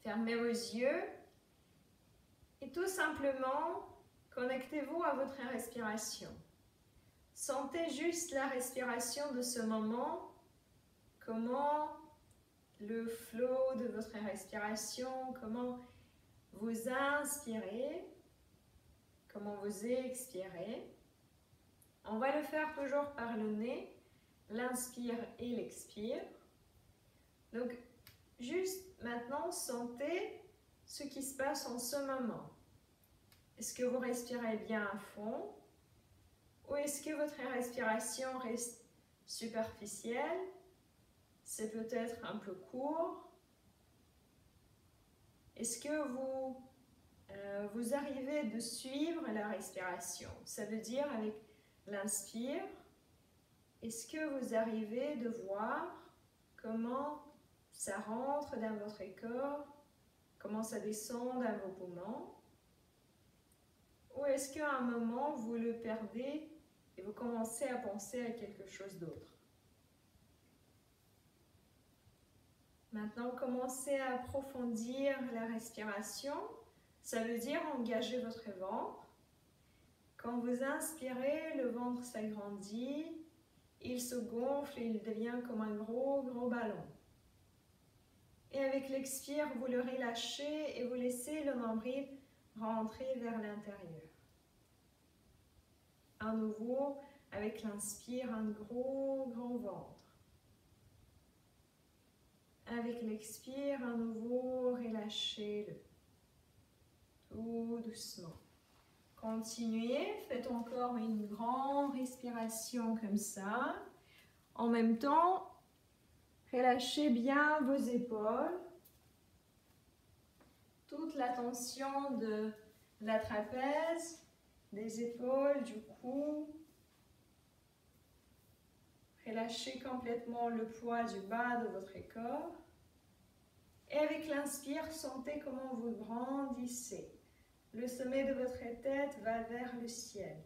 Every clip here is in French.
Fermez vos yeux et tout simplement connectez-vous à votre respiration. Sentez juste la respiration de ce moment, comment le flot de votre respiration, comment vous inspirez, comment vous expirez. On va le faire toujours par le nez, l'inspire et l'expire. Donc, juste maintenant, sentez ce qui se passe en ce moment. Est-ce que vous respirez bien à fond? Ou est-ce que votre respiration reste superficielle? C'est peut-être un peu court. Est-ce que vous arrivez de suivre la respiration? Ça veut dire avec l'inspire, est-ce que vous arrivez de voir comment ça rentre dans votre corps, comment ça descend dans vos poumons? Ou est-ce qu'à un moment, vous le perdez et vous commencez à penser à quelque chose d'autre? Maintenant, commencez à approfondir la respiration. Ça veut dire engager votre ventre. Quand vous inspirez, le ventre s'agrandit, il se gonfle et il devient comme un gros ballon. Et avec l'expire, vous le relâchez et vous laissez le nombril rentrer vers l'intérieur. À nouveau, avec l'inspire, un grand ventre. Avec l'expire, à nouveau, relâchez-le. Tout doucement. Continuez, faites encore une grande respiration comme ça. En même temps, relâchez bien vos épaules. Toute la tension de la trapèze, des épaules, du cou. Relâchez complètement le poids du bas de votre corps. Et avec l'inspire, sentez comment vous grandissez. Le sommet de votre tête va vers le ciel.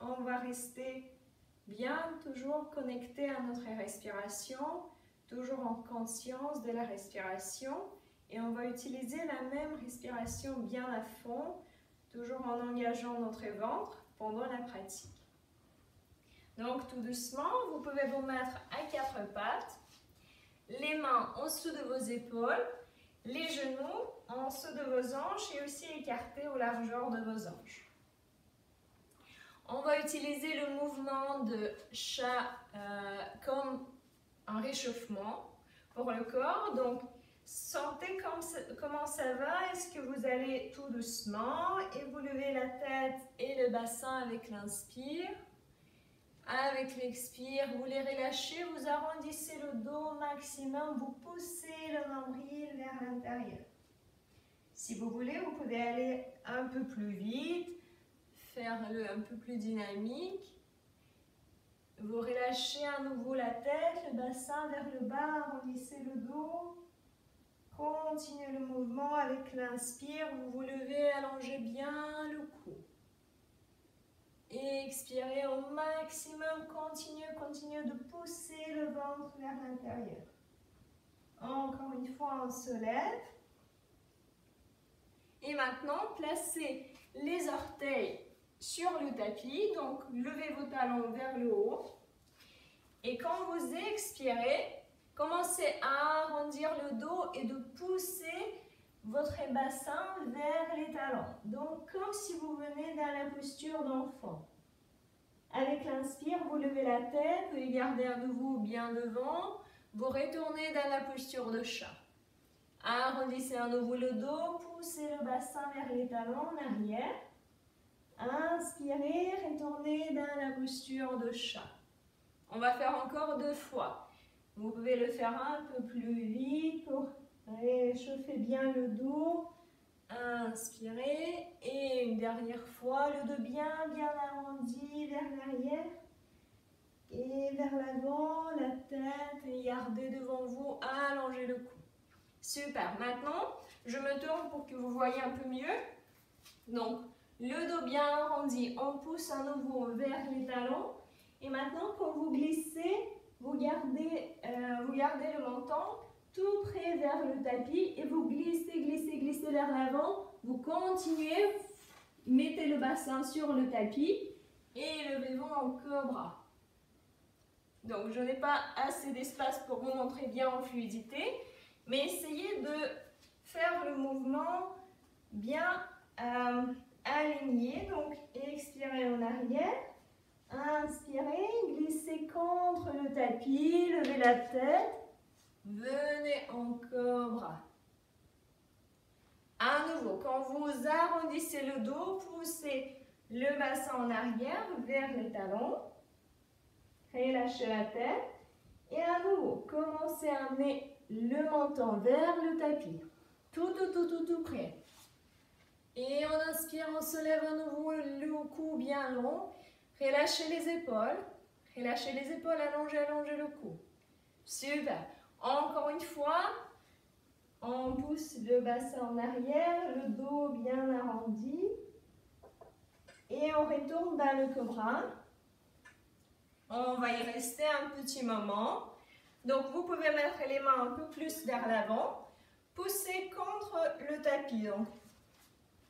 On va rester bien, toujours connecté à notre respiration, toujours en conscience de la respiration. Et on va utiliser la même respiration bien à fond, toujours en engageant notre ventre pendant la pratique. Donc tout doucement, vous pouvez vous mettre à quatre pattes, les mains en dessous de vos épaules, les genoux en dessous de vos hanches et aussi écartés aux largeurs de vos hanches. On va utiliser le mouvement de chat comme un réchauffement pour le corps. Donc, sentez comment ça va. Est-ce que vous allez tout doucement et vous levez la tête et le bassin avec l'inspire. Avec l'expire, vous les relâchez, vous arrondissez le dos au maximum, vous poussez le nombril vers l'intérieur. Si vous voulez, vous pouvez aller un peu plus vite, faire-le un peu plus dynamique. Vous relâchez à nouveau la tête, le bassin vers le bas, arrondissez le dos. Continuez le mouvement avec l'inspire, vous vous levez, allongez bien le cou. Et expirez au maximum, continuez de pousser le ventre vers l'intérieur. Encore une fois, on se lève. Et maintenant, placez les orteils sur le tapis, donc levez vos talons vers le haut. Et quand vous expirez, commencez à arrondir le dos et de pousser votre bassin vers les talons. Donc, comme si vous venez dans la posture d'enfant. Avec l'inspire, vous levez la tête, vous les gardez à nouveau bien devant, vous retournez dans la posture de chat. Arrondissez à nouveau le dos, poussez le bassin vers les talons en arrière. Inspirez, retournez dans la posture de chat. On va faire encore 2 fois. Vous pouvez le faire un peu plus vite pour réchauffer bien le dos. Inspirez et une dernière fois, le dos bien arrondi vers l'arrière et vers l'avant, la tête et gardez devant vous, allongez le cou. Super, maintenant je me tourne pour que vous voyez un peu mieux. Donc le dos bien arrondi, on pousse à nouveau vers les talons et maintenant quand vous glissez, vous gardez vous gardez le menton tout près vers le tapis et vous glissez, glissez, glissez vers l'avant. Vous continuez, mettez le bassin sur le tapis et levez-vous en cobra. Donc, je n'ai pas assez d'espace pour vous montrer bien en fluidité, mais essayez de faire le mouvement bien aligné. Donc, expirez en arrière, inspirez, glissez contre le tapis, levez la tête, venez en cobra. À nouveau, quand vous arrondissez le dos, poussez le bassin en arrière vers les talons. Relâchez la tête. Et à nouveau, commencez à amener le menton vers le tapis. Tout près. Et en inspirant, on se lève à nouveau, le cou bien long. Relâchez les épaules. Relâchez les épaules, allongez, allongez le cou. Super. Encore une fois, on pousse le bassin en arrière, le dos bien arrondi. Et on retourne dans le cobra. On va y rester un petit moment. Donc, vous pouvez mettre les mains un peu plus vers l'avant. Poussez contre le tapis. Donc,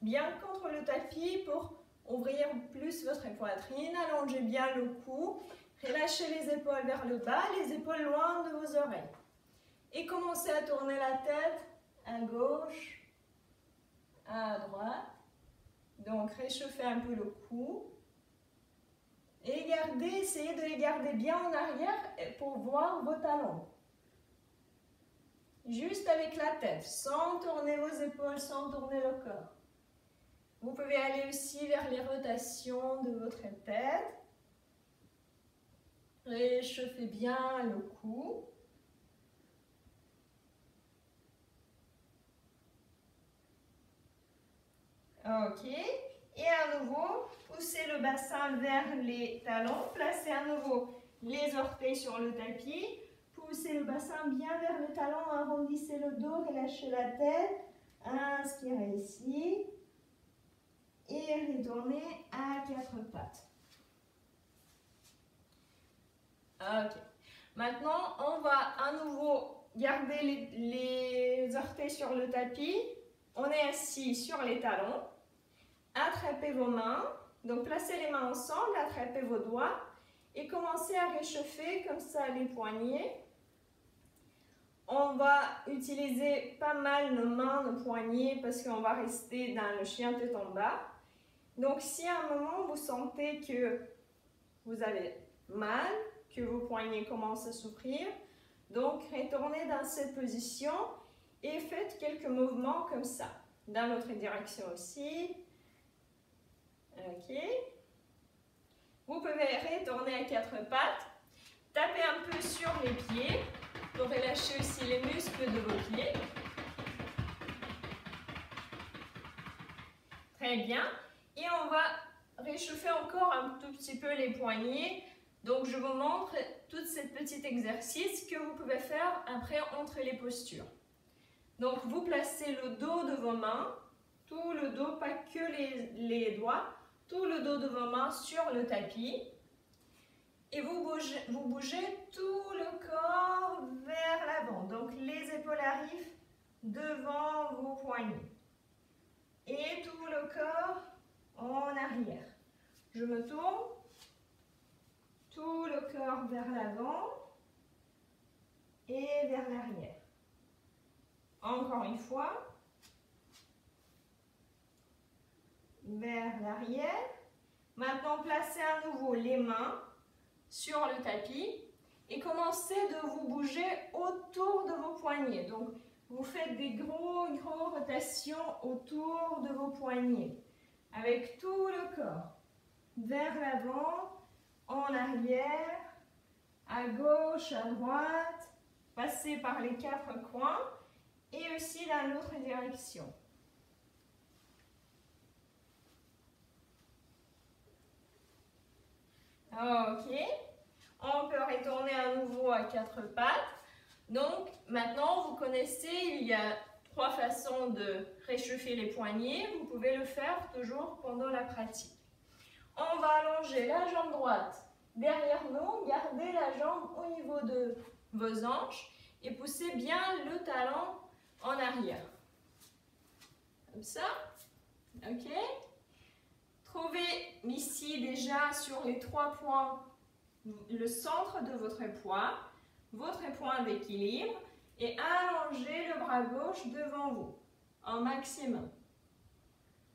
bien contre le tapis pour ouvrir plus votre poitrine. Allongez bien le cou. Relâchez les épaules vers le bas, les épaules loin de vos oreilles. Et commencez à tourner la tête à gauche, à droite. Donc, réchauffez un peu le cou. Et essayez de les garder bien en arrière pour voir vos talons. Juste avec la tête, sans tourner vos épaules, sans tourner le corps. Vous pouvez aller aussi vers les rotations de votre tête. Réchauffez bien le cou. Ok. Et à nouveau, poussez le bassin vers les talons. Placez à nouveau les orteils sur le tapis. Poussez le bassin bien vers le talon. Arrondissez le dos, relâchez la tête. Inspirez ici. Et retournez à quatre pattes. Ok. Maintenant, on va à nouveau garder les orteils sur le tapis. On est assis sur les talons. Attrapez vos mains, donc placez les mains ensemble, attrapez vos doigts et commencez à réchauffer comme ça les poignets. On va utiliser pas mal nos mains, nos poignets parce qu'on va rester dans le chien tête en bas. Donc si à un moment vous sentez que vous avez mal, que vos poignets commencent à souffrir, donc retournez dans cette position et faites quelques mouvements comme ça. Dans l'autre direction aussi. Ok. Vous pouvez retourner à quatre pattes. Tapez un peu sur les pieds pour relâcher aussi les muscles de vos pieds. Très bien. Et on va réchauffer encore un tout petit peu les poignets. Donc, je vous montre tout ces petits exercices que vous pouvez faire après entre les postures. Donc, vous placez le dos de vos mains, tout le dos, pas que les doigts, tout le dos de vos mains sur le tapis. Et vous bougez tout le corps vers l'avant. Donc, les épaules arrivent devant vos poignets. Et tout le corps en arrière. Je me tourne. Tout le corps vers l'avant et vers l'arrière. Encore une fois. Vers l'arrière. Maintenant, placez à nouveau les mains sur le tapis et commencez de vous bouger autour de vos poignets. Donc, vous faites des grosses rotations autour de vos poignets avec tout le corps. Vers l'avant, en arrière, à gauche, à droite, passez par les quatre coins et aussi dans l'autre direction. Ok, on peut retourner à nouveau à quatre pattes. Donc, maintenant, vous connaissez, il y a trois façons de réchauffer les poignets. Vous pouvez le faire toujours pendant la pratique. On va allonger la jambe droite derrière nous, gardez la jambe au niveau de vos hanches et poussez bien le talon en arrière. Comme ça. OK? Trouvez ici déjà sur les 3 points le centre de votre point d'équilibre et allongez le bras gauche devant vous en maximum.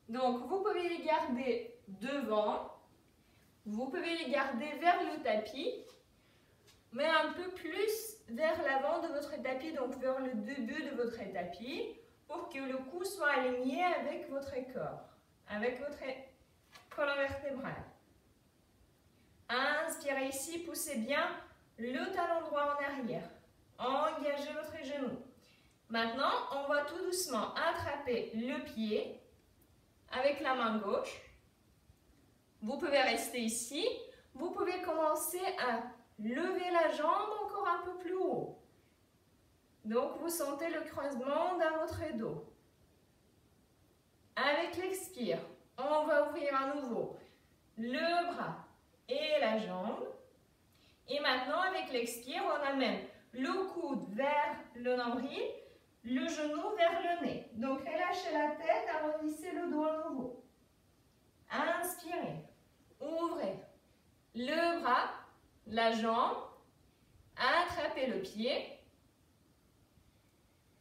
Donc, vous pouvez les garder devant, vous pouvez les garder vers le tapis, mais un peu plus vers l'avant de votre tapis, donc vers le début de votre tapis, pour que le cou soit aligné avec votre corps, avec votre colonne vertébrale. Inspirez ici, poussez bien le talon droit en arrière. Engagez votre genou. Maintenant, on va tout doucement attraper le pied avec la main gauche. Vous pouvez rester ici. Vous pouvez commencer à lever la jambe encore un peu plus haut. Donc, vous sentez le creusement dans votre dos. Avec l'expire, on va ouvrir à nouveau le bras et la jambe. Et maintenant, avec l'expire, on amène le coude vers le nombril, le genou vers le nez. Donc, relâchez la tête, arrondissez le dos à nouveau. Inspirez, ouvrez le bras, la jambe, attrapez le pied.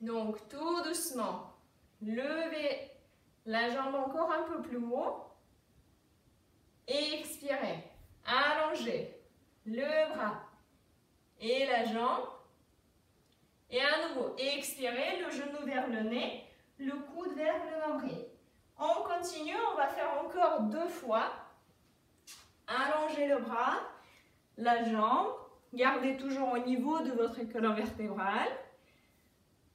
Donc, tout doucement, levez la jambe encore un peu plus haut. Et expirez, allongez le bras et la jambe. Et à nouveau, expirez, le genou vers le nez, le coude vers le nombril. On continue, on va faire encore 2 fois. Allongez le bras, la jambe, gardez toujours au niveau de votre colonne vertébrale.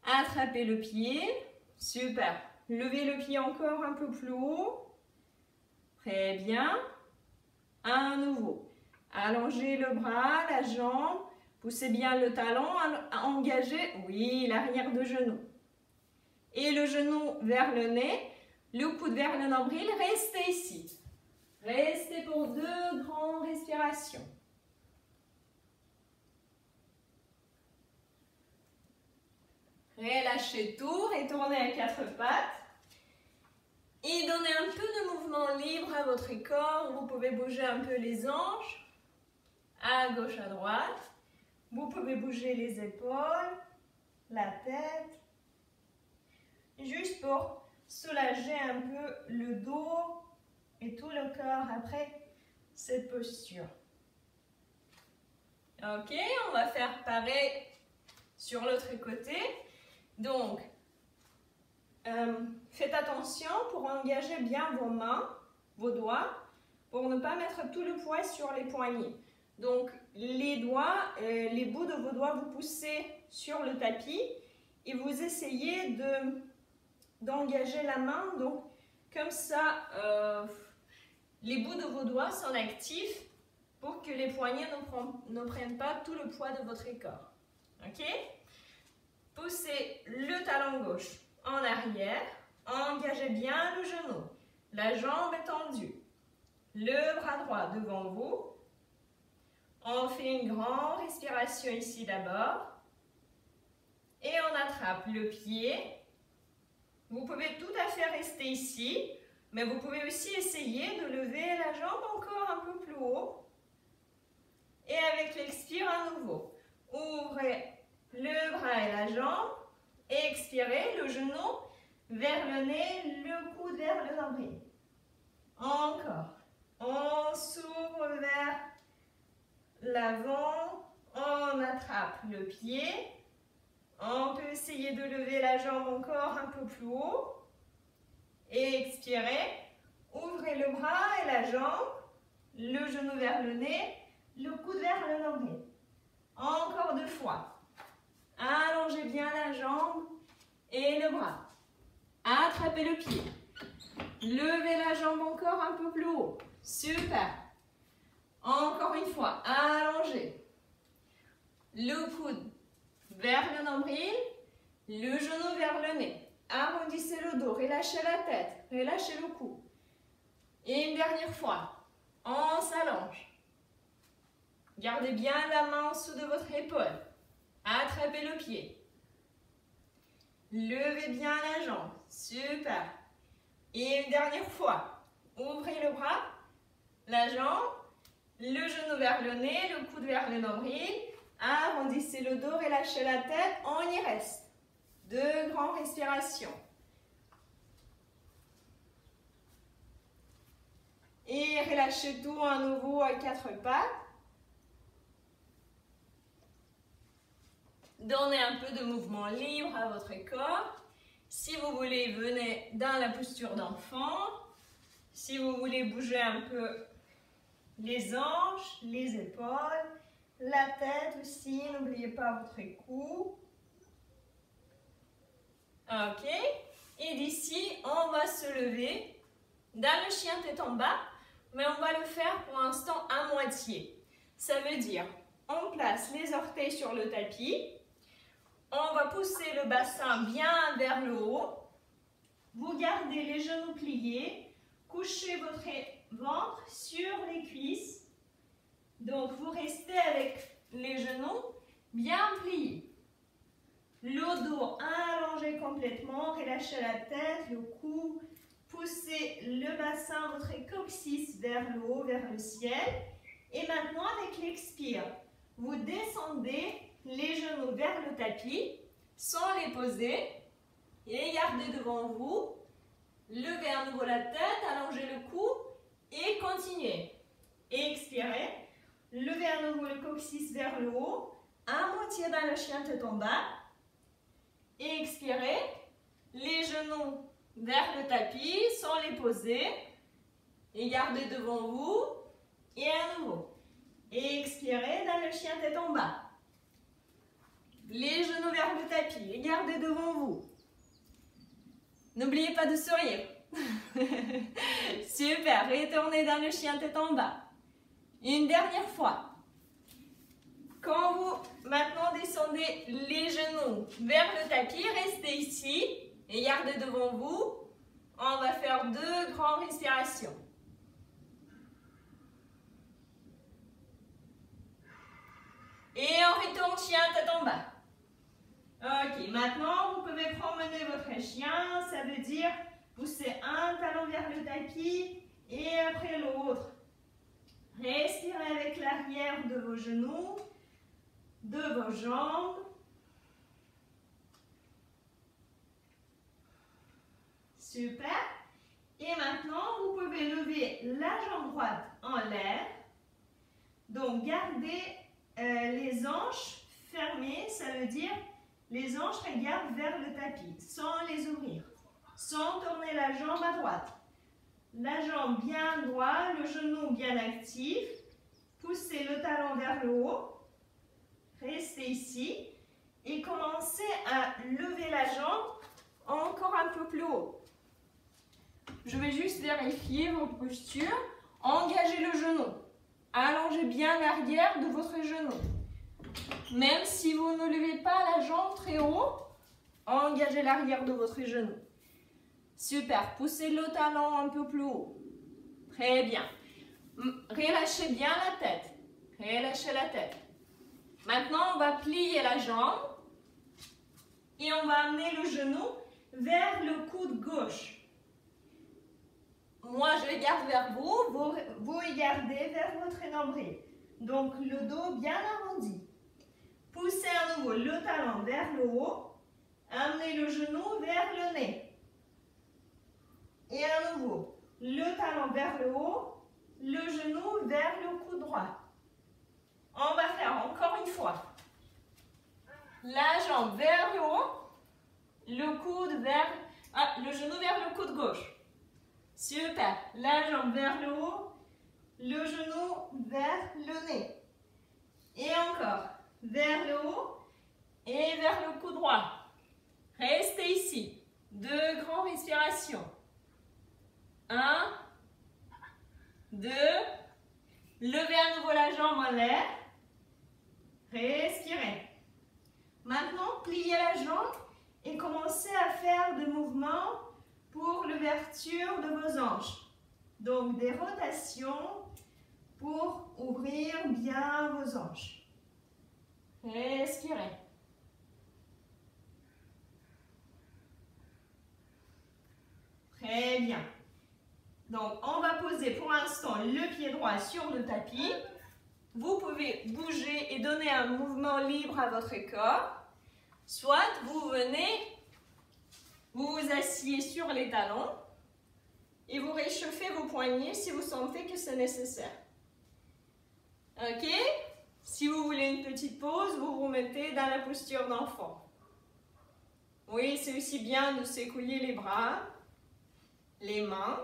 Attrapez le pied, super. Levez le pied encore un peu plus haut. Très bien. À nouveau, allongez le bras, la jambe. Poussez bien le talon, engagez, oui, l'arrière de genou. Et le genou vers le nez, le coude vers le nombril, restez ici. Restez pour 2 grandes respirations. Relâchez tout, retournez à 4 pattes. Et donnez un peu de mouvement libre à votre corps. Vous pouvez bouger un peu les hanches, à gauche, à droite. Vous pouvez bouger les épaules, la tête, juste pour soulager un peu le dos et tout le corps après cette posture. Ok, on va faire pareil sur l'autre côté. Donc, faites attention pour engager bien vos mains, vos doigts, pour ne pas mettre tout le poids sur les poignets. Donc, les doigts, les bouts de vos doigts, vous poussez sur le tapis et vous essayez d'engager la main. Donc, comme ça, les bouts de vos doigts sont actifs pour que les poignets ne prennent pas tout le poids de votre corps. Ok? Poussez le talon gauche en arrière. Engagez bien le genou. La jambe est tendue. Le bras droit devant vous. On fait une grande respiration ici d'abord. Et on attrape le pied. Vous pouvez tout à fait rester ici, mais vous pouvez aussi essayer de lever la jambe encore un peu plus haut. Et avec l'expire à nouveau, ouvrez le bras et la jambe. Et expirez, le genou vers le nez, le coude vers le nombril. Encore. On s'ouvre vers l'avant, on attrape le pied. On peut essayer de lever la jambe encore un peu plus haut. Et expirez. Ouvrez le bras et la jambe. Le genou vers le nez. Le coude vers le nombril. Encore 2 fois. Allongez bien la jambe et le bras. Attrapez le pied. Levez la jambe encore un peu plus haut. Super. Encore une fois. Allongez. Le coude vers le nombril, le genou vers le nez. Arrondissez le dos, relâchez la tête, relâchez le cou. Et une dernière fois, on s'allonge. Gardez bien la main en dessous de votre épaule. pied. Levez bien la jambe. Super. Et une dernière fois. Ouvrez le bras, la jambe, le genou vers le nez, le coude vers le nombril. Arrondissez le dos, relâchez la tête. On y reste. 2 grandes respirations. Et relâchez tout à nouveau à 4 pattes. Donnez un peu de mouvement libre à votre corps. Si vous voulez, venez dans la posture d'enfant. Si vous voulez bouger un peu les hanches, les épaules, la tête aussi, n'oubliez pas votre cou. Ok. Et d'ici, on va se lever dans le chien tête en bas, mais on va le faire pour l'instant à moitié. Ça veut dire, on place les orteils sur le tapis. On va pousser le bassin bien vers le haut. Vous gardez les genoux pliés. Couchez votre ventre sur les cuisses. Donc, vous restez avec les genoux bien pliés. Le dos allongé complètement. Relâchez la tête, le cou. Poussez le bassin, votre coccyx vers le haut, vers le ciel. Et maintenant, avec l'expire, vous descendez les genoux vers le tapis, sans les poser, et gardez devant vous. Levez à nouveau la tête, allongez le cou, et continuez. Expirez. Levez à nouveau le coccyx vers le haut, à moitié dans le chien tête en bas. Expirez. Les genoux vers le tapis, sans les poser, et gardez devant vous, et à nouveau. Expirez dans le chien tête en bas. Les genoux vers le tapis et gardez devant vous. N'oubliez pas de sourire. Super, retournez dans le chien tête en bas. Une dernière fois. Quand vous maintenant descendez les genoux vers le tapis, restez ici et gardez devant vous. On va faire 2 grandes respirations. Et on retourne chien tête en bas. Ok, maintenant vous pouvez promener votre chien, ça veut dire pousser un talon vers le tapis et après l'autre. Respirez avec l'arrière de vos genoux, de vos jambes. Super. Et maintenant, vous pouvez lever la jambe droite en l'air. Donc, gardez les hanches fermées, ça veut dire les hanches regardent vers le tapis, sans les ouvrir, sans tourner la jambe à droite. La jambe bien droite, le genou bien actif. Poussez le talon vers le haut. Restez ici. Et commencez à lever la jambe encore un peu plus haut. Je vais juste vérifier votre posture. Engagez le genou. Allongez bien l'arrière de votre genou. Même si vous ne levez pas la jambe très haut, engagez l'arrière de votre genou. Super. Poussez le talon un peu plus haut. Très bien. Relâchez bien la tête. Relâchez la tête. Maintenant, on va plier la jambe et on va amener le genou vers le coude gauche. Moi, je regarde vers vous, vous regardez vers votre nombril. Donc, le dos bien arrondi. Poussez à nouveau le talon vers le haut. Amenez le genou vers le nez. Et à nouveau, le talon vers le haut, le genou vers le coude droit. On va faire encore une fois. La jambe vers le haut, le genou vers le coude gauche. Super. La jambe vers le haut, le genou vers le nez. Et encore, vers le haut et vers le coude droit. Restez ici. 2 grandes respirations. 1, 2. Levez à nouveau la jambe en l'air. Respirez. Maintenant, pliez la jambe et commencez à faire des mouvements pour l'ouverture de vos hanches. Donc, des rotations pour ouvrir bien vos hanches. Respirez. Très bien. Donc, on va poser pour l'instant le pied droit sur le tapis. Vous pouvez bouger et donner un mouvement libre à votre corps. Soit vous venez, vous vous asseyez sur les talons et vous réchauffez vos poignets si vous sentez que c'est nécessaire. Ok? Si vous voulez une petite pause, vous vous mettez dans la posture d'enfant. Oui, c'est aussi bien de s'écouiller les bras, les mains.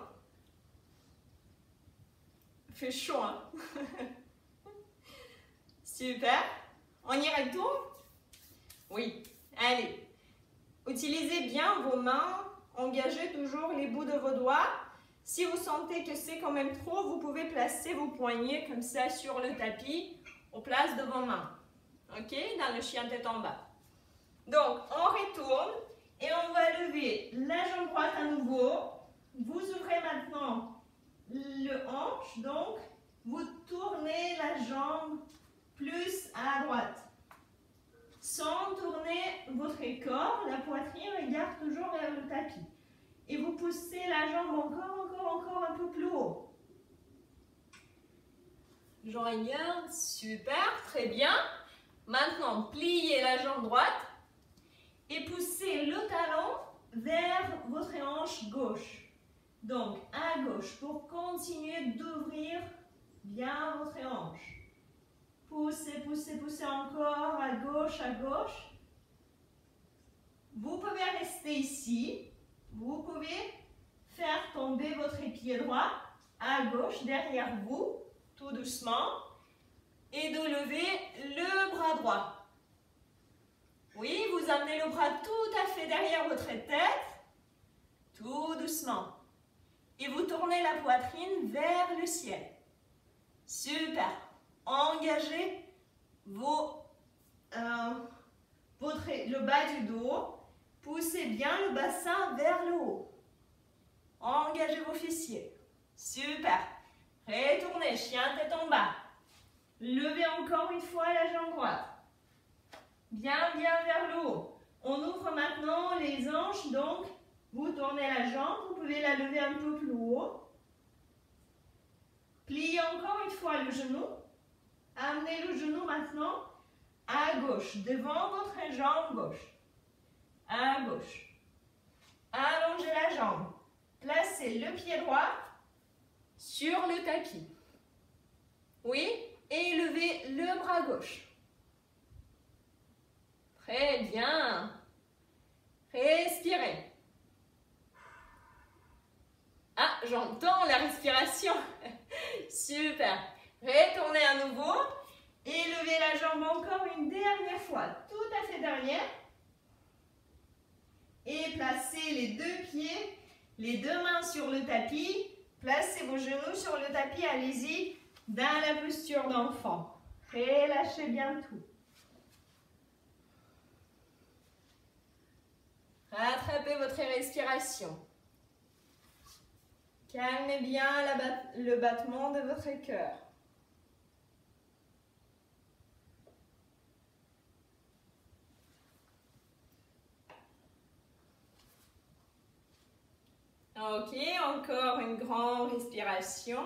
Il fait chaud, hein? Super. On y retourne? Oui. Allez. Utilisez bien vos mains. Engagez toujours les bouts de vos doigts. Si vous sentez que c'est quand même trop, vous pouvez placer vos poignets comme ça sur le tapis, en place de vos mains. Ok? Dans le chien tête en bas. Donc, on retourne et on va lever la jambe droite à nouveau. Vous ouvrez maintenant le hanche, donc vous tournez la jambe plus à droite. Sans tourner votre corps, la poitrine regarde toujours vers le tapis. Et vous poussez la jambe encore un peu plus haut. Je regarde, super, très bien. Maintenant, pliez la jambe droite et poussez le talon vers votre hanche gauche. Donc, à gauche, pour continuer d'ouvrir bien votre hanche. Poussez, poussez, poussez encore à gauche, à gauche. Vous pouvez rester ici. Vous pouvez faire tomber votre pied droit à gauche derrière vous, tout doucement, et de lever le bras droit. Oui, vous amenez le bras tout à fait derrière votre tête, tout doucement. Et vous tournez la poitrine vers le ciel. Super. Engagez le bas du dos. Poussez bien le bassin vers le haut. Engagez vos fessiers. Super. Retournez, chien tête en bas. Levez encore une fois la jambe droite. Bien vers le haut. On ouvre maintenant les hanches, donc vous tournez la jambe, vous pouvez la lever un peu plus haut. Pliez encore une fois le genou. Amenez le genou maintenant à gauche, devant votre jambe gauche. À gauche. Allongez la jambe. Placez le pied droit sur le tapis. Oui, et levez le bras gauche. Très bien. Respirez. Ah, j'entends la respiration. Super. Retournez à nouveau et levez la jambe encore une dernière fois. Tout à fait derrière. Et placez les deux pieds, les deux mains sur le tapis. Placez vos genoux sur le tapis. Allez-y dans la posture d'enfant. Relâchez bien tout. Rattrapez votre respiration. Calmez bien le battement de votre cœur. Ok, encore une grande respiration.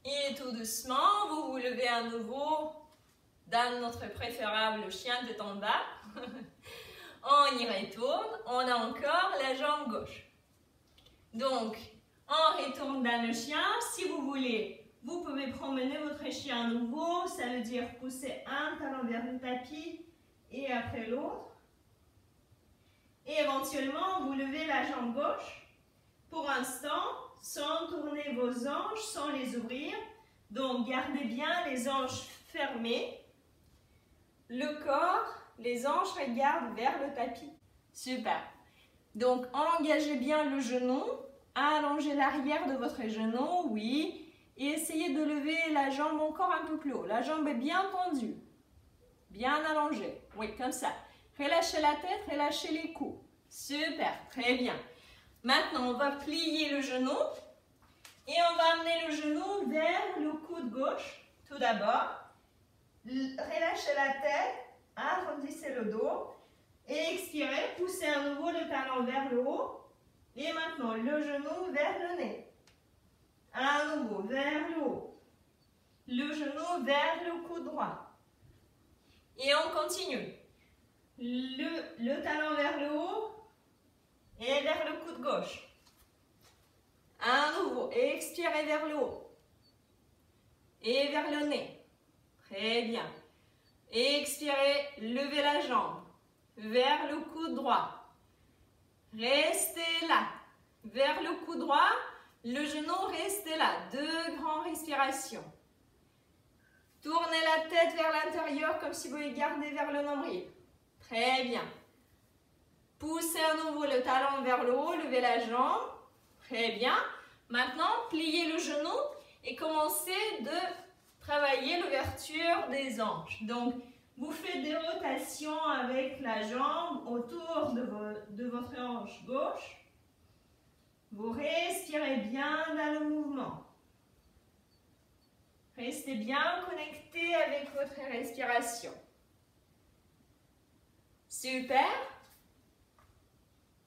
Et tout doucement, vous vous levez à nouveau dans notre préférable chien tête en bas. On y retourne. On a encore la jambe gauche. Donc, on retourne dans le chien. Si vous voulez, vous pouvez promener votre chien à nouveau. Ça veut dire pousser un talon vers le tapis et après l'autre. Et éventuellement, vous levez la jambe gauche. Pour l'instant, sans tourner vos hanches, sans les ouvrir. Donc, gardez bien les hanches fermées. Le corps, les hanches regardent vers le tapis. Super. Donc, engagez bien le genou. Allongez l'arrière de votre genou, oui. Et essayez de lever la jambe encore un peu plus haut. La jambe est bien tendue. Bien allongée. Oui, comme ça. Relâchez la tête, relâchez les coudes. Super, très bien. Maintenant, on va plier le genou. Et on va amener le genou vers le coude gauche. Tout d'abord. Relâchez la tête. Arrondissez le dos. Expirez, poussez à nouveau le talon vers le haut. Et maintenant, le genou vers le nez. À nouveau, vers le haut. Le genou vers le coude droit. Et on continue. Le talon vers le haut et vers le coude gauche. À nouveau, expirez vers le haut. Et vers le nez. Très bien. Expirez, levez la jambe. Vers le coude droit. Restez là. Vers le coude droit, le genou, restez là. 2 grandes respirations. Tournez la tête vers l'intérieur comme si vous les gardez vers le nombril. Très bien. Poussez à nouveau le talon vers le haut, levez la jambe. Très bien. Maintenant, pliez le genou et commencez de travailler l'ouverture des hanches. Donc, vous faites des rotations avec la jambe autour de votre hanche gauche. Vous respirez bien dans le mouvement. Restez bien connecté avec votre respiration. Super.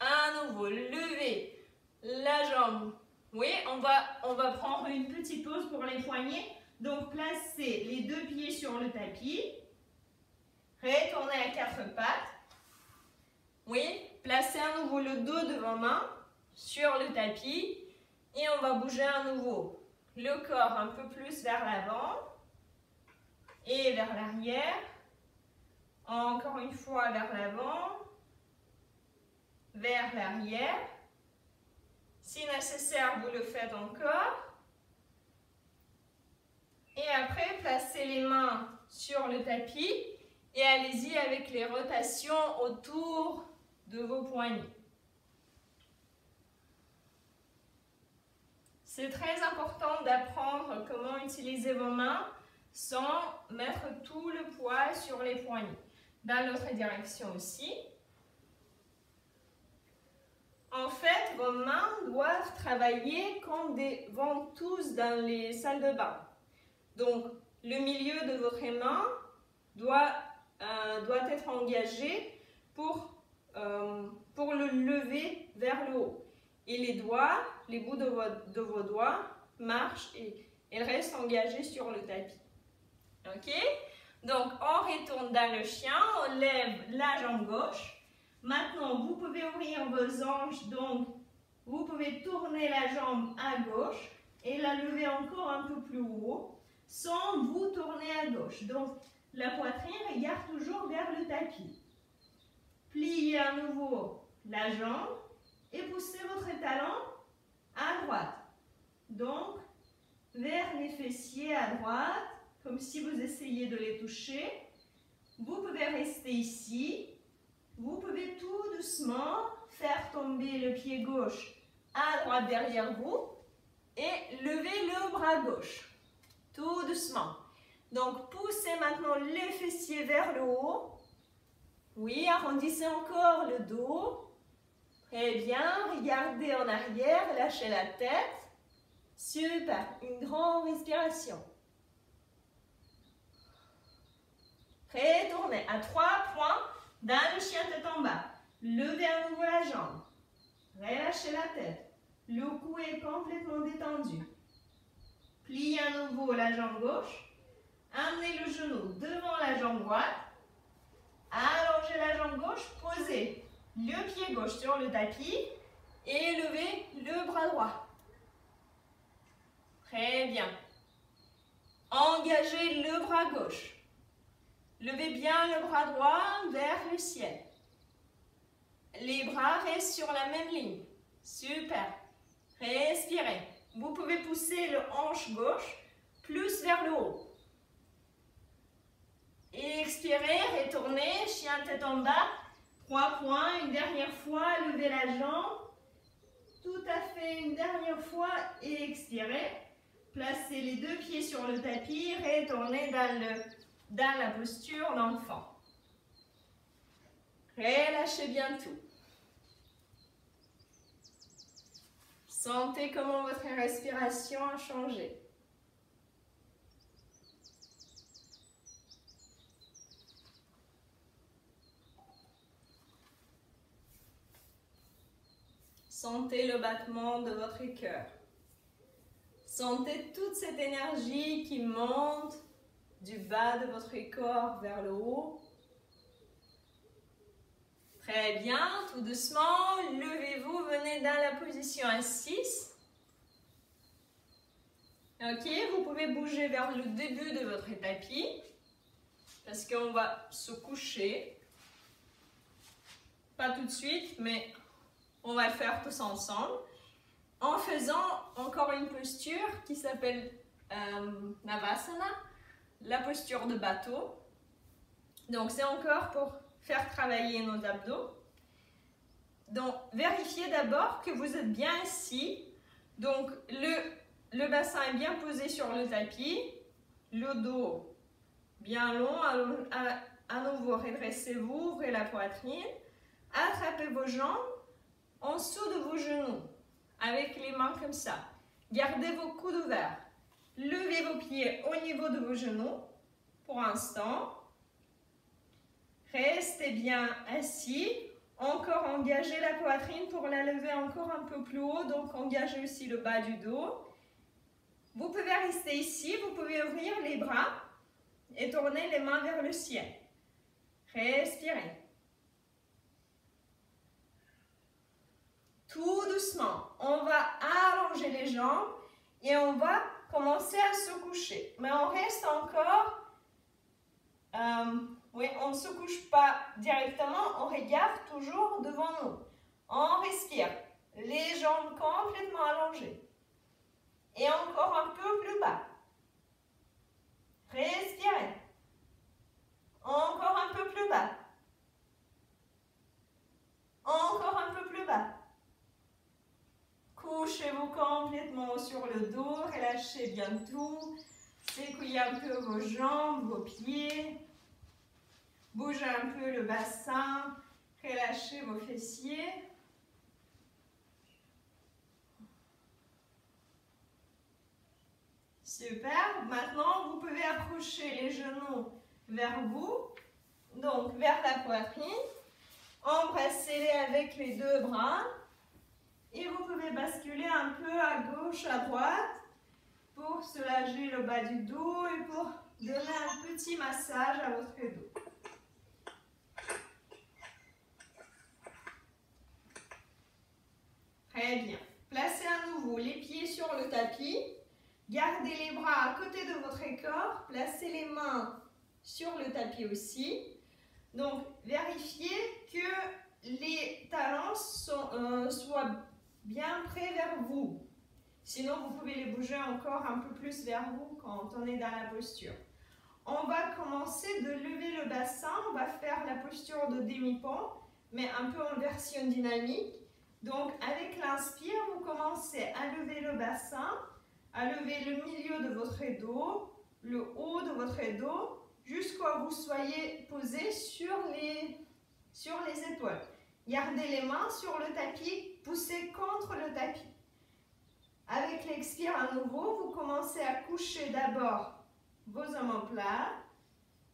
À nouveau, levez la jambe. Oui, on va prendre une petite pause pour les poignets. Donc, placez les 2 pieds sur le tapis. Retournez à 4 pattes. Oui, placez à nouveau le dos de vos mains sur le tapis. Et on va bouger à nouveau le corps un peu plus vers l'avant et vers l'arrière. Encore une fois vers l'avant, vers l'arrière. Si nécessaire, vous le faites encore. Et après, placez les mains sur le tapis et allez-y avec les rotations autour de vos poignets. C'est très important d'apprendre comment utiliser vos mains sans mettre tout le poids sur les poignets. Dans l'autre direction aussi. En fait, vos mains doivent travailler comme des ventouses dans les salles de bain. Donc, le milieu de votre main doit être engagé pour le lever vers le haut. Et les doigts, les bouts de vos doigts marchent et elles restent engagées sur le tapis. Ok? Donc, on retourne dans le chien, on lève la jambe gauche. Maintenant, vous pouvez ouvrir vos hanches, donc vous pouvez tourner la jambe à gauche et la lever encore un peu plus haut sans vous tourner à gauche. Donc, la poitrine regarde toujours vers le tapis. Pliez à nouveau la jambe et poussez votre talon à droite. Donc, vers les fessiers à droite, comme si vous essayez de les toucher. Vous pouvez rester ici. Vous pouvez tout doucement faire tomber le pied gauche à droite derrière vous et lever le bras gauche. Tout doucement. Donc, poussez maintenant les fessiers vers le haut. Oui, arrondissez encore le dos. Très bien. Regardez en arrière, lâchez la tête. Super. Une grande respiration. Retournez à 3 points dans le chien tête en bas. Levez à nouveau la jambe. Relâchez la tête. Le cou est complètement détendu. Pliez à nouveau la jambe gauche. Amenez le genou devant la jambe droite. Allongez la jambe gauche. Posez le pied gauche sur le tapis. Et levez le bras droit. Très bien. Engagez le bras gauche. Levez bien le bras droit vers le ciel. Les bras restent sur la même ligne. Super. Respirez. Vous pouvez pousser le hanche gauche plus vers le haut. Expirez, retournez, chien tête en bas. 3 points, une dernière fois, levez la jambe. Tout à fait, une dernière fois et expirez. Placez les 2 pieds sur le tapis, retournez dans la posture d'enfant. Relâchez bien tout. Sentez comment votre respiration a changé. Sentez le battement de votre cœur. Sentez toute cette énergie qui monte du bas de votre corps vers le haut. Très bien, tout doucement, levez-vous, venez dans la position assise. Ok, vous pouvez bouger vers le début de votre tapis parce qu'on va se coucher. Pas tout de suite, mais on va le faire tous ensemble en faisant encore une posture qui s'appelle Navasana, la posture de bateau. Donc c'est encore pour faire travailler nos abdos. Donc vérifiez d'abord que vous êtes bien assis. Donc le bassin est bien posé sur le tapis, le dos bien long, à nouveau redressez-vous, ouvrez la poitrine, attrapez vos jambes en dessous de vos genoux, avec les mains comme ça. Gardez vos coudes ouverts, levez vos pieds au niveau de vos genoux pour l'instant. Restez bien assis, encore engagez la poitrine pour la lever encore un peu plus haut, donc engagez aussi le bas du dos. Vous pouvez rester ici, vous pouvez ouvrir les bras et tourner les mains vers le ciel. Respirez. Tout doucement, on va allonger les jambes et on va commencer à se coucher. Mais on reste encore, oui, on ne se couche pas directement, on regarde toujours devant nous. On respire, les jambes complètement allongées. Et encore un peu plus bas. Respirez. Encore un peu plus bas. Encore un peu plus bas. Couchez-vous complètement sur le dos, relâchez bien tout. Secouez un peu vos jambes, vos pieds. Bougez un peu le bassin, relâchez vos fessiers. Super. Maintenant, vous pouvez approcher les genoux vers vous, donc vers la poitrine. Embrassez-les avec les deux bras. Et vous pouvez basculer un peu à gauche, à droite pour soulager le bas du dos et pour donner un petit massage à votre dos. Très bien. Placez à nouveau les pieds sur le tapis. Gardez les bras à côté de votre corps. Placez les mains sur le tapis aussi. Donc, vérifiez que les talons soient bien près vers vous. Sinon, vous pouvez les bouger encore un peu plus vers vous quand on est dans la posture. On va commencer de lever le bassin. On va faire la posture de demi-pont, mais un peu en version dynamique. Donc, avec l'inspire, vous commencez à lever le bassin, à lever le milieu de votre dos, le haut de votre dos, jusqu'à vous soyez posé sur les épaules. Gardez les mains sur le tapis, poussez contre le tapis. Avec l'expire à nouveau, vous commencez à coucher d'abord vos omoplates,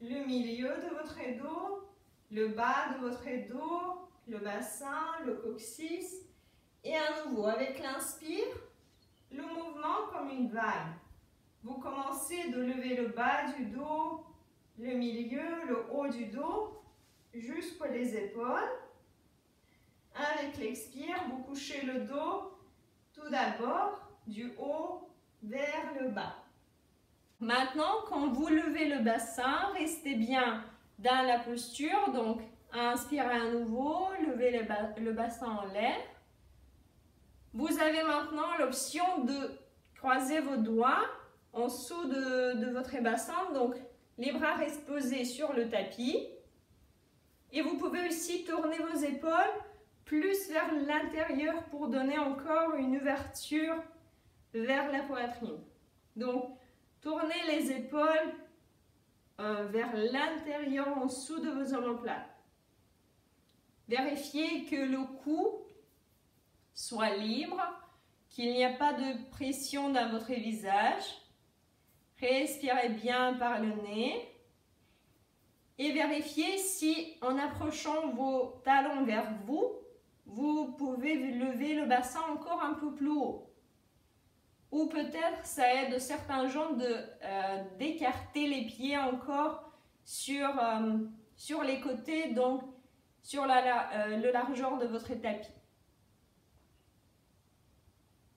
le milieu de votre dos, le bas de votre dos, le bassin, le coccyx. Et à nouveau, avec l'inspire, le mouvement comme une vague. Vous commencez de lever le bas du dos, le milieu, le haut du dos, jusqu'aux épaules. Avec l'expire, vous couchez le dos tout d'abord du haut vers le bas. Maintenant, quand vous levez le bassin, restez bien dans la posture. Donc, inspirez à nouveau, levez le bassin en l'air. Vous avez maintenant l'option de croiser vos doigts en dessous de votre bassin. Donc, les bras restent posés sur le tapis. Et vous pouvez aussi tourner vos épaules plus vers l'intérieur pour donner encore une ouverture vers la poitrine. Donc, tournez les épaules vers l'intérieur en dessous de vos omoplates. Vérifiez que le cou soit libre, qu'il n'y a pas de pression dans votre visage. Respirez bien par le nez. Et vérifiez si, en approchant vos talons vers vous, vous pouvez lever le bassin encore un peu plus haut. Ou peut-être ça aide certains gens d'écarter les pieds encore sur les côtés, donc sur le largeur de votre tapis.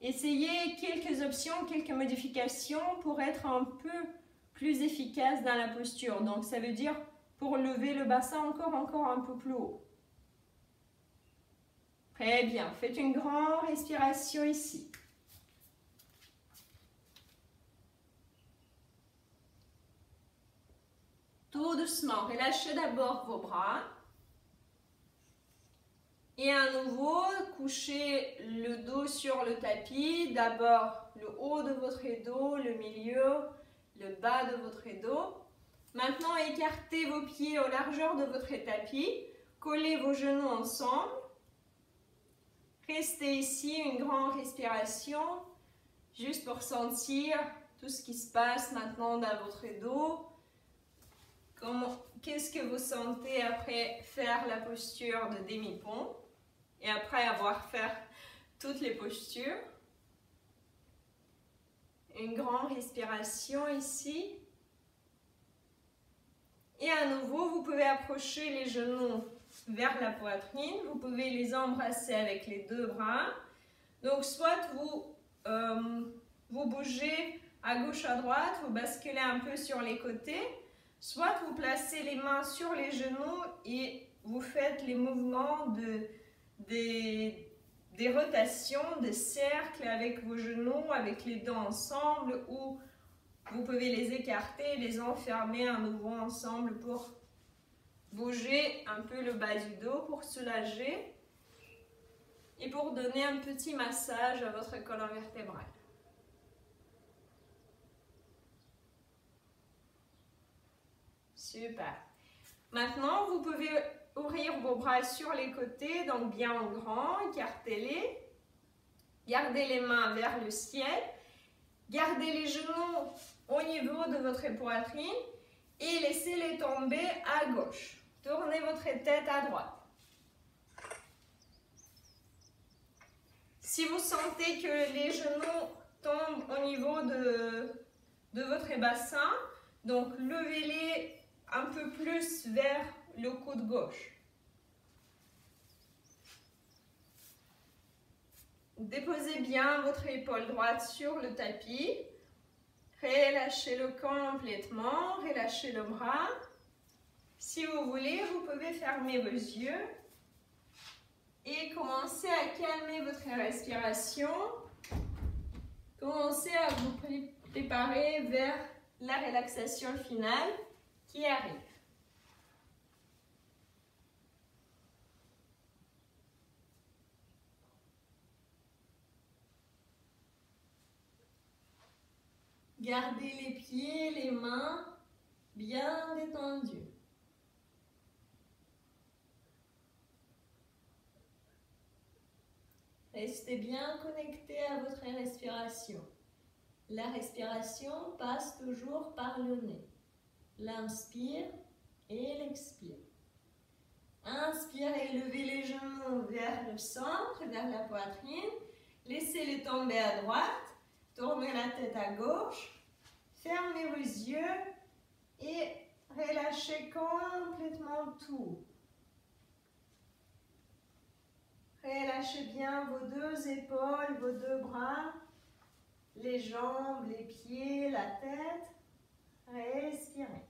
Essayez quelques options, quelques modifications pour être un peu plus efficace dans la posture. Donc ça veut dire pour lever le bassin encore un peu plus haut. Très bien, faites une grande respiration ici. Tout doucement, relâchez d'abord vos bras. Et à nouveau, couchez le dos sur le tapis. D'abord le haut de votre dos, le milieu, le bas de votre dos. Maintenant, écartez vos pieds aux largeurs de votre tapis. Collez vos genoux ensemble. Restez ici, une grande respiration, juste pour sentir tout ce qui se passe maintenant dans votre dos. Qu'est-ce que vous sentez après faire la posture de demi-pont et après avoir fait toutes les postures. Une grande respiration ici. Et à nouveau, vous pouvez approcher les genoux vers la poitrine. Vous pouvez les embrasser avec les deux bras. Donc, soit vous bougez à gauche, à droite, vous basculez un peu sur les côtés. Soit vous placez les mains sur les genoux et vous faites les mouvements des rotations, des cercles avec vos genoux, avec les dents ensemble, ou vous pouvez les écarter, les enfermer à nouveau ensemble pour bouger un peu le bas du dos, pour soulager et pour donner un petit massage à votre colonne vertébrale. Super. Maintenant, vous pouvez ouvrir vos bras sur les côtés, donc bien en grand, écartez-les. Gardez les mains vers le ciel. Gardez les genoux au niveau de votre poitrine et laissez-les tomber à gauche. Tournez votre tête à droite. Si vous sentez que les genoux tombent au niveau de votre bassin, donc levez-les un peu plus vers le coude gauche. Déposez bien votre épaule droite sur le tapis. Relâchez-le complètement, relâchez le bras. Si vous voulez, vous pouvez fermer vos yeux et commencer à calmer votre respiration. Commencez à vous préparer vers la relaxation finale qui arrive. Gardez les pieds, les mains bien détendus. Restez bien connecté à votre respiration. La respiration passe toujours par le nez. L'inspire et l'expire. Inspirez, levez les genoux vers le centre, vers la poitrine. Laissez-les tomber à droite. Tournez la tête à gauche. Fermez vos yeux et relâchez complètement tout. Relâchez bien vos deux épaules, vos deux bras, les jambes, les pieds, la tête. Respirez.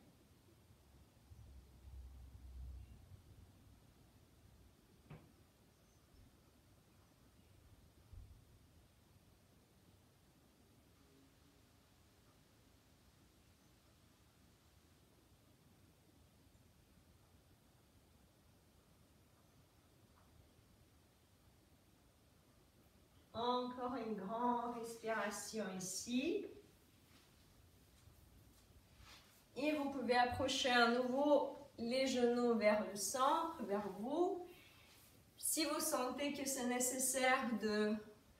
Encore une grande respiration ici. Et vous pouvez approcher à nouveau les genoux vers le centre, vers vous. Si vous sentez que c'est nécessaire de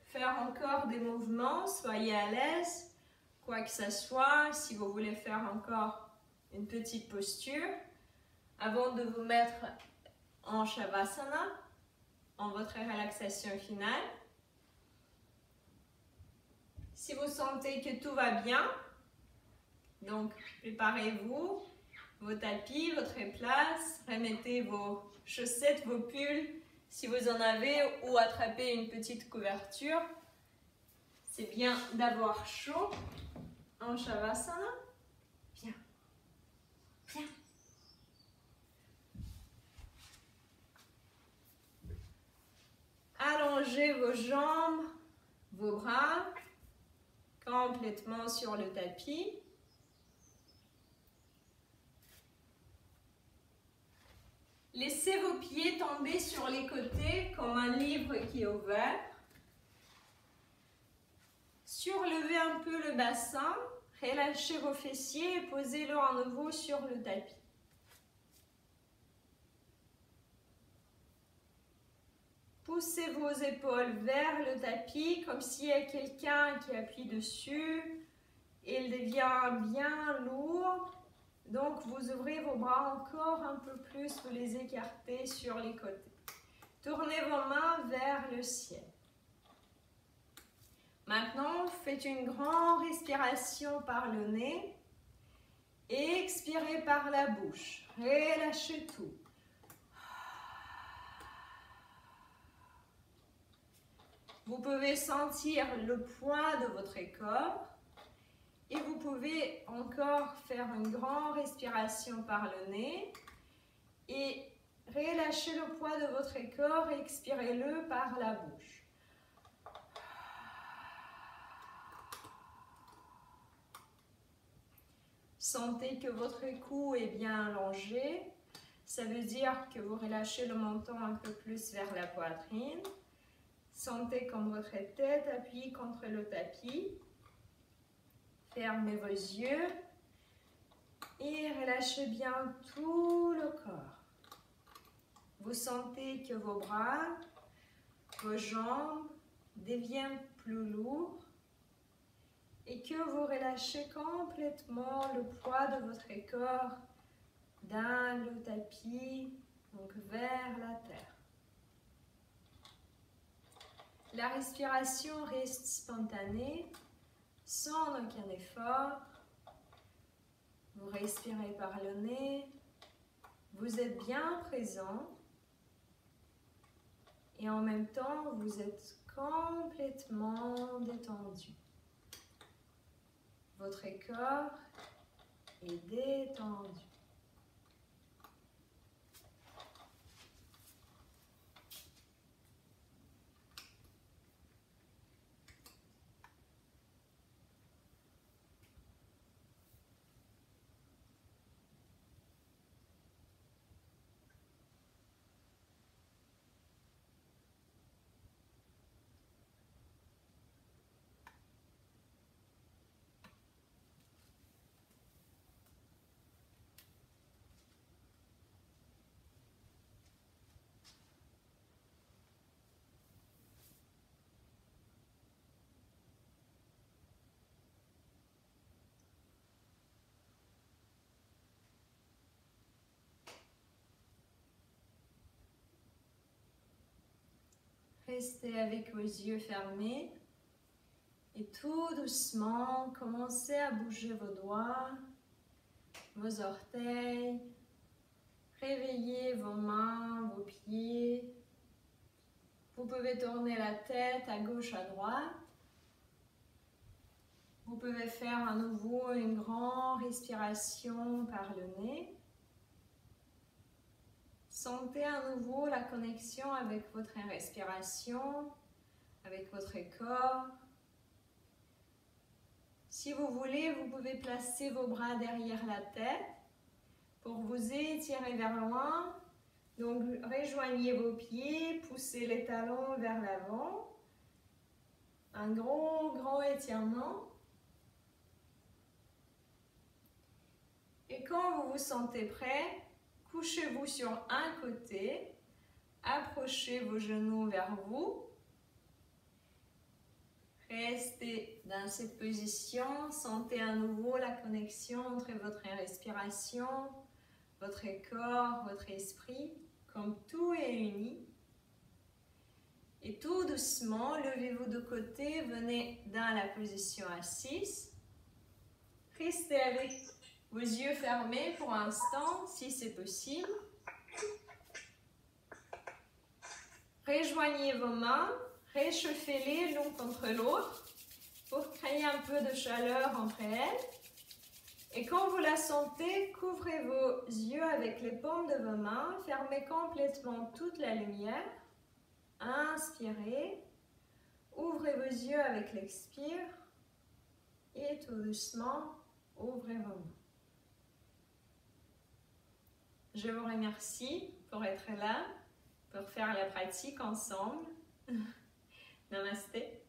faire encore des mouvements, soyez à l'aise, quoi que ce soit. Si vous voulez faire encore une petite posture, avant de vous mettre en Shavasana, en votre relaxation finale. Si vous sentez que tout va bien, donc préparez-vous, vos tapis, votre place, remettez vos chaussettes, vos pulls si vous en avez ou attrapez une petite couverture. C'est bien d'avoir chaud en Shavasana. Bien, bien. Allongez vos jambes, vos bras complètement sur le tapis. Laissez vos pieds tomber sur les côtés comme un livre qui est ouvert. Surlevez un peu le bassin, relâchez vos fessiers et posez-le à nouveau sur le tapis. Poussez vos épaules vers le tapis comme s'il y a quelqu'un qui appuie dessus. Il devient bien lourd. Donc, vous ouvrez vos bras encore un peu plus, vous les écartez sur les côtés. Tournez vos mains vers le ciel. Maintenant, faites une grande respiration par le nez et expirez par la bouche. Relâchez tout. Vous pouvez sentir le poids de votre corps. Et vous pouvez encore faire une grande respiration par le nez et relâchez le poids de votre corps et expirez-le par la bouche. Sentez que votre cou est bien allongé. Ça veut dire que vous relâchez le menton un peu plus vers la poitrine. Sentez comme votre tête appuie contre le tapis. Fermez vos yeux et relâchez bien tout le corps. Vous sentez que vos bras, vos jambes deviennent plus lourds et que vous relâchez complètement le poids de votre corps dans le tapis, donc vers la terre. La respiration reste spontanée. Sans aucun effort, vous respirez par le nez, vous êtes bien présent et en même temps vous êtes complètement détendu. Votre corps est détendu. Restez avec vos yeux fermés et tout doucement, commencez à bouger vos doigts, vos orteils, réveillez vos mains, vos pieds. Vous pouvez tourner la tête à gauche, à droite. Vous pouvez faire à nouveau une grande respiration par le nez. Sentez à nouveau la connexion avec votre respiration, avec votre corps. Si vous voulez, vous pouvez placer vos bras derrière la tête pour vous étirer vers loin. Donc, rejoignez vos pieds, poussez les talons vers l'avant. Un grand étirement. Et quand vous vous sentez prêt, couchez-vous sur un côté, approchez vos genoux vers vous. Restez dans cette position, sentez à nouveau la connexion entre votre respiration, votre corps, votre esprit, comme tout est uni. Et tout doucement, levez-vous de côté, venez dans la position assise. Restez avec vos yeux fermés pour un instant, si c'est possible. Rejoignez vos mains, réchauffez-les l'une contre l'autre pour créer un peu de chaleur entre elles. Et quand vous la sentez, couvrez vos yeux avec les paumes de vos mains, fermez complètement toute la lumière. Inspirez, ouvrez vos yeux avec l'expire et tout doucement, ouvrez vos mains. Je vous remercie pour être là, pour faire la pratique ensemble. Namasté.